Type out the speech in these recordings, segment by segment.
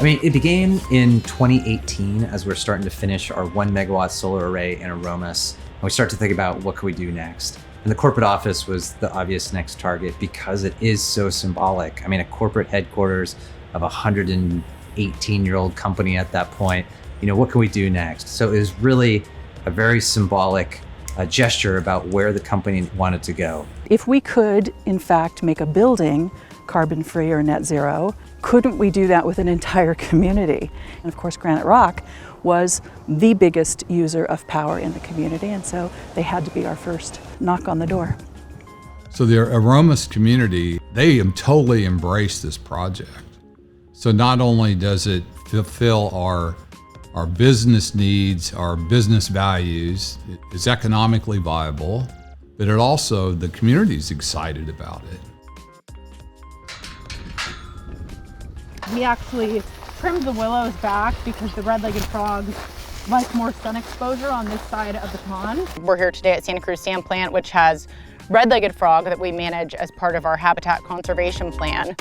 I mean, it began in 2018 as we're starting to finish our 1 megawatt solar array in Aromas. And we start to think about what can we do next. And the corporate office was the obvious next target because it is so symbolic. I mean, a corporate headquarters of a 118-year-old company at that point, what can we do next? So it was really a very symbolic gesture about where the company wanted to go. If we could, in fact, make a building carbon-free or net zero, couldn't we do that with an entire community? And of course, Graniterock was the biggest user of power in the community, and so they had to be our first knock on the door. So the Aromas community, they totally embraced this project. So not only does it fulfill our business needs, our business values, it is economically viable, but it also, the community's excited about it. We actually trimmed the willows back because the red-legged frogs like more sun exposure on this side of the pond. We're here today at Santa Cruz Sand Plant, which has red-legged frog that we manage as part of our habitat conservation plan.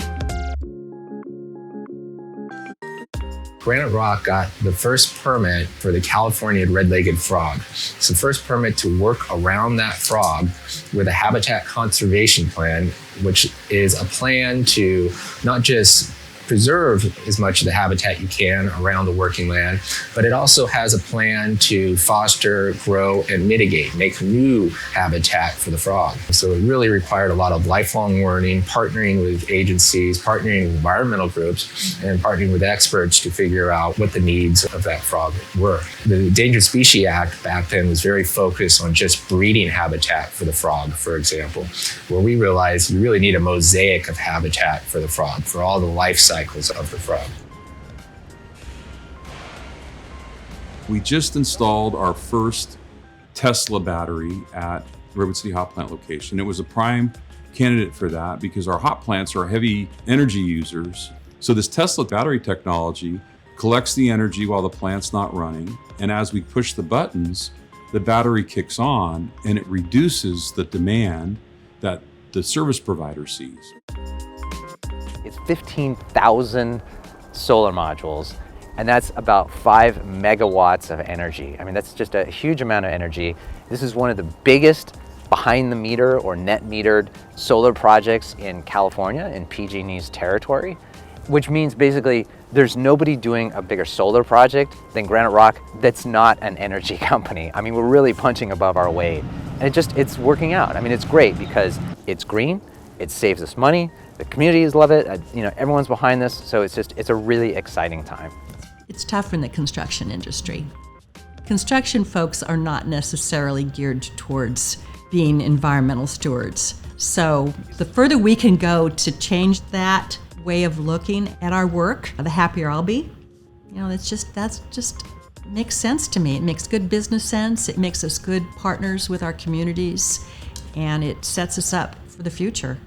Graniterock got the first permit for the California red-legged frog. It's the first permit to work around that frog with a habitat conservation plan, which is a plan to not just preserve as much of the habitat you can around the working land, but it also has a plan to foster, grow, and mitigate, make new habitat for the frog. So it really required a lot of lifelong learning, partnering with agencies, partnering with environmental groups, and partnering with experts to figure out what the needs of that frog were. The Endangered Species Act back then was very focused on just breeding habitat for the frog, for example, where we realized you really need a mosaic of habitat for the frog, for all the life cycles of the frog. We just installed our first Tesla battery at Redwood City Hot Plant location. It was a prime candidate for that because our hot plants are heavy energy users. So this Tesla battery technology collects the energy while the plant's not running. And as we push the buttons, the battery kicks on and it reduces the demand that the service provider sees. It's 15,000 solar modules, and that's about 5 megawatts of energy. I mean, that's just a huge amount of energy. This is one of the biggest behind the meter or net metered solar projects in California, in PG&E's territory, which means basically there's nobody doing a bigger solar project than Graniterock that's not an energy company. I mean, we're really punching above our weight. And it's working out. I mean, it's great because it's green, it saves us money, the communities love it, everyone's behind this, so it's a really exciting time. It's tougher in the construction industry. Construction folks are not necessarily geared towards being environmental stewards. So the further we can go to change that way of looking at our work, the happier I'll be. That's just makes sense to me. It makes good business sense. It makes us good partners with our communities, and it sets us up for the future.